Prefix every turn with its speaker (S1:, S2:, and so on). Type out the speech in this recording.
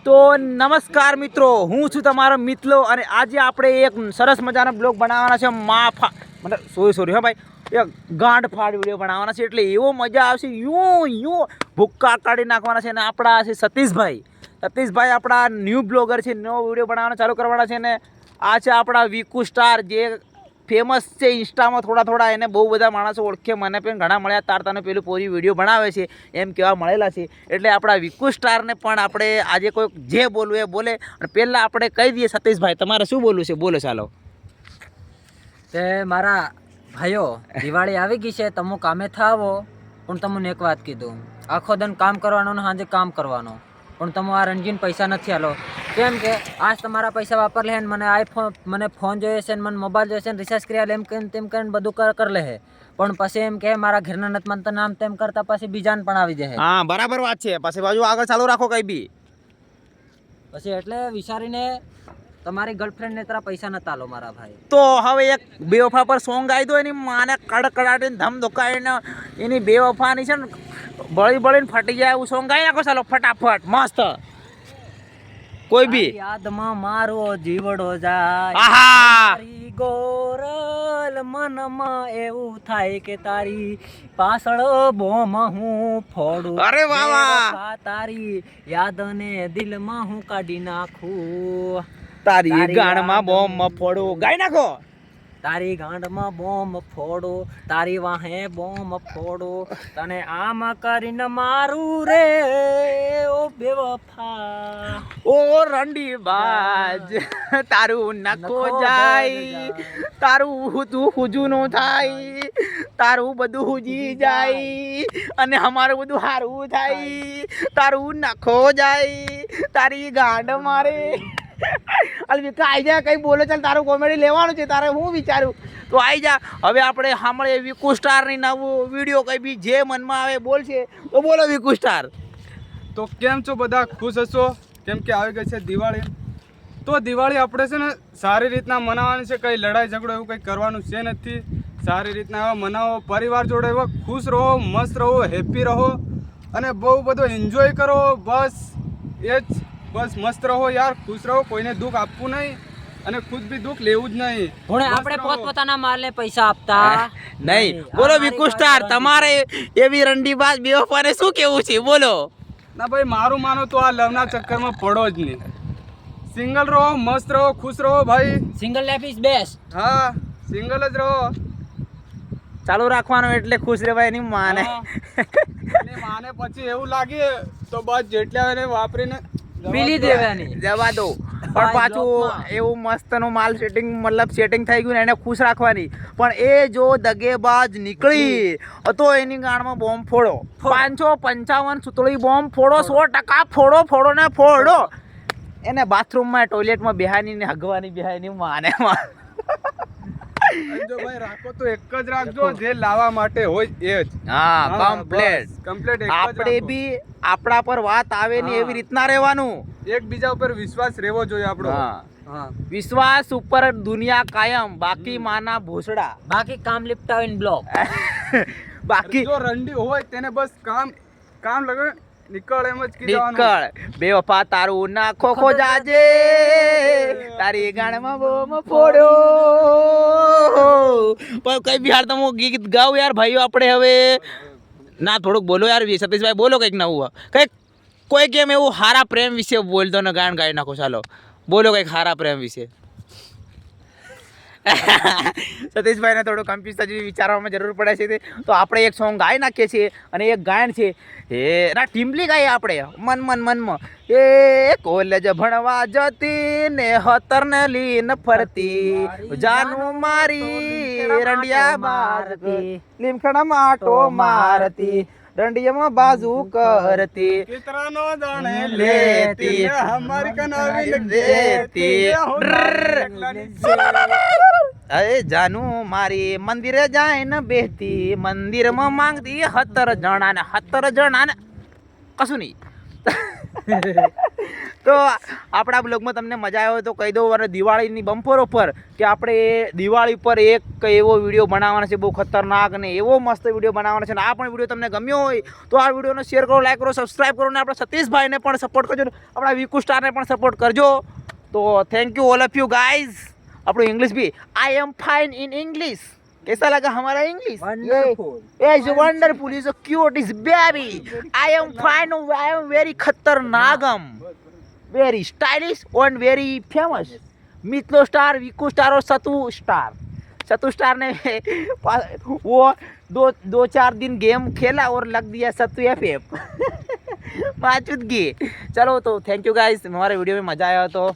S1: તો નમસ્કાર મિત્રો, હું છું તમારો મિત્ર અને આજે આપણે એક સરસ મજાનો બ્લોગ બનાવવાના છે. મતલબ સોરી હા ભાઈ, એક ગાંઠ ફાડ વિડીયો બનાવવાના છે. એટલે એવો મજા આવશે, યુ ભૂક્કા કાઢી નાખવાના છે. અને આપણા છે સતીશભાઈ આપણા ન્યૂ બ્લોગર છે, નવો વિડીયો બનાવવાનો ચાલુ કરવાના છે. ને આ છે આપણા વિકુ સ્ટાર, જે ફેમસ છે ઇન્સ્ટામાં. થોડા એને બહુ બધા માણસો ઓળખે, મને પણ ઘણા મળ્યા. તારતાનું પેલું પૂરી વિડીયો બનાવે છે એમ કહેવા મળેલા છે. એટલે આપણા વિકુ સ્ટારને પણ આપણે આજે કોઈ જે બોલવું એ બોલે. અને પહેલાં આપણે કહી દઈએ, સતીશભાઈ તમારે શું બોલવું છે બોલો. ચાલો.
S2: તે મારા ભાઈઓ, દિવાળી આવી ગઈ છે, તમે કામે થાવો. પણ તમને એક વાત કીધું, આખો દન કામ કરવાનો ને સાંજે કામ કરવાનો. પણ તમે આ રણજીન પૈસા નથી આલો. કેમ કે આજ તમારા પૈસા વાપર લે, મને ફોન જોઈએ છે, મને મોબાઈલ જોઈએ છે, રિચાર્જ કરી લે, એમ કરીને તેમ કરીને બધું કરી લે. પણ પછી એમ કે મારા ઘરના નથી માનતા, નામ તેમ કરતા પછી બીજાને પણ આવી જાય.
S1: હા બરાબર વાત છે. પછી બાજુ આગળ ચાલુ રાખો કઈ બી.
S2: પછી એટલે વિચારીને તમારી ગર્લફ્રેન્ડને તારા પૈસા નતા આલો મારા ભાઈ.
S1: તો હવે એક બેવફા પર સોંગ ગાઈ દો, એની માને કડકડાટીને ધમ ધોકાઈને એની બેવફાની છે ને બળીને ફટી જાય એવું સોંગ ગાઈ નાખો. ચાલો ફટાફટ મસ્ત કોઈ બી.
S2: યાદમાં મારો જીવડો જાય,
S1: આહા
S2: તારી ગોરલ મનમાં એવું થાય કે તારી પાછળ બોમ હું ફોડું.
S1: અરે વાહ વાહ.
S2: તારી યાદને દિલમાં હું કાઢી નાખું.
S1: તારી ગાણમાં બોમ્બ ફોડો ગાઈ નાખો.
S2: તારી ગાંઠમાં બોમ્બ ફોડો, તારી વાહે બોમ્બ ફોડો, તને આમ કરીને મારું રે ઓ બેવફા.
S1: ઓ રંડી બાજ, તારું નખો જાય, તારું તું હુજુનું થાય, તારું બધું હુજી જાય અને અમારું બધું હારું થાય. તારું નખો જાય, તારી ગાંડ મારે. આઈ જા, કઈ બોલે ચાલ, તારું કોમેડી લેવાનું છે. તારે હું વિચારું તો આઈ જા. હવે આપણે સાંભળીએ વિકુ સ્ટારની નવું વિડીયો. કઈ બી જે મનમાં આવે બોલશે તો બોલો વિકુ સ્ટાર.
S3: તો કેમ છો બધા? ખુશ હશો? કેમ કે આવી ગઈ છે દિવાળી. તો દિવાળી આપણે છે ને સારી રીતના મનાવવાની છે. કંઈ લડાઈ ઝઘડો એવું કંઈ કરવાનું છે નથી. સારી રીતના એવા મનાવો, પરિવાર જોડે એવા ખુશ રહો, મસ્ત રહો, હેપી રહો અને બહુ બધો એન્જોય કરો. બસ એ જ, બસ મસ્ત રહો યાર, ખુશ રહો. કોઈને દુઃખ આપવું નહીં અને ખુદ બી દુઃખ લેવું જ નહીં.
S2: આપણે પોતપોતાના માલને પૈસા આપતા
S1: નહીં. બોલો વિકુ સ્ટાર, તમારે એવી રંડીબાજ બેવફાને શું કેવું છે બોલો.
S3: ના ભાઈ, મારું માનો તો આ લવના ચક્કરમાં પડો જ નહીં. સિંગલ રહો, મસ્ત રહો, ખુશ રહો ભાઈ.
S2: Single life is best.
S3: હા, સિંગલ જ રહો.
S1: ચાલુ રાખવાનું એટલે ખુશ રહેવાય એની માને.
S3: અને માને પછી એવું લાગે તો બસ જેટલા એને વાપરીને
S2: પીલી દેવાની,
S1: જવા દો. પણ પાછું એવું મસ્તનું માલ સેટિંગ થઈ ગયું ને એને ખુશ રાખવાની. પણ એ જો દગેબાજ નીકળી તો એની ગાણમાં બોમ્બ ફોડો. 555 સુતળી બોમ્બ ફોડો, 100% ફોડો ને ફોડો. એને બાથરૂમમાં ટોયલેટમાં બેહાની ને હગવાની બેહાની માને.
S3: જો ભાઈ રાખો તો એક જ રાખજો, જે લાવવા માટે હોય એ જ.
S1: હા કમ્પ્લીટ. આપણે બી આપણા પર વાત આવે ને એવી રીતના રહેવાનું.
S3: એકબીજા ઉપર વિશ્વાસ રહેવો જોઈએ આપણો.
S1: હા, વિશ્વાસ ઉપર દુનિયા કાયમ. બાકી માના ભોસડા,
S2: બાકી કામ લિપટાવીને બ્લોક.
S1: બાકી
S3: જો રંડી હોય તેને બસ કામ લગે નીકળ એમ જ કીધવાનું.
S1: નીકળ બેવફા, તારું નાખો ખો જાજે, તારી ગાણમાં બોમ ફોડો. પણ કઈ બિહાર તમે ગીત ગાઓ યાર ભાઈઓ. આપણે હવે ના થોડુંક બોલો યાર. સતીશભાઈ બોલો કંઈક નવું, કંઈક કોઈ કેમ એવું હારા પ્રેમ વિશે બોલતો ને ગાણ ગાઈ નાખો. ચાલો બોલો કંઈક હારા પ્રેમ વિશે. સતીશભાઈને થોડું કન્ફ્યુઝ થયું, વિચારવામાં જરૂર પડે છે. તો આપણે એક સોંગ ગાઈ નાખીએ છીએ અને એક ગાયન છે એ ના ટીમલી ગાઈએ આપણે મનમાં. એ કોલેજ ભણવા જતી ને હતરને લીન ફરતી, જાનું મારી રંડિયા મારતી, લીમખણા માટો મારતી, રંડિયામાં બાજુ કરતી,
S3: કિતરાનો જાણે
S1: લેતી,
S3: હમારી કનાવી
S1: લેતી. અરે જાનું મારી મંદિરે જાય ને બેહતી, મંદિરમાં માંગતી 17 જણા ને કશું નહીં. તો આપણા બ્લોગમાં તમને મજા આવ્યો તો કહી દઉં અને દિવાળીની બમ્પર ઓફર કે આપણે દિવાળી પર એક એવો વિડીયો બનાવવાનો છે બહુ ખતરનાક ને એવો મસ્ત વિડીયો બનાવવાનો છે અને આ પણ વિડીયો તમને ગમ્યો હોય તો આ વિડીયોને શેર કરો, લાઈક કરો, સબસ્ક્રાઈબ કરો અને આપણા સતીશભાઈને પણ સપોર્ટ કરજો, આપણા વિકુ સ્ટારને પણ સપોર્ટ કરજો. તો thank you all of you guys. આપણું इंग्लिश भी I am fine in English. कैसा लगा हमारा English? Is wonderful, is cute, is baby. I am fine, I am very खतरनाकम, very stylish and very famous. मितलो star, विकू star और सतु स्टार ने वो दो चार दिन गेम खेला और लग दिया सतु एफ माचुदगी. चलो तो थैंक यू गाइस, हमारे वीडियो में मजा आया तो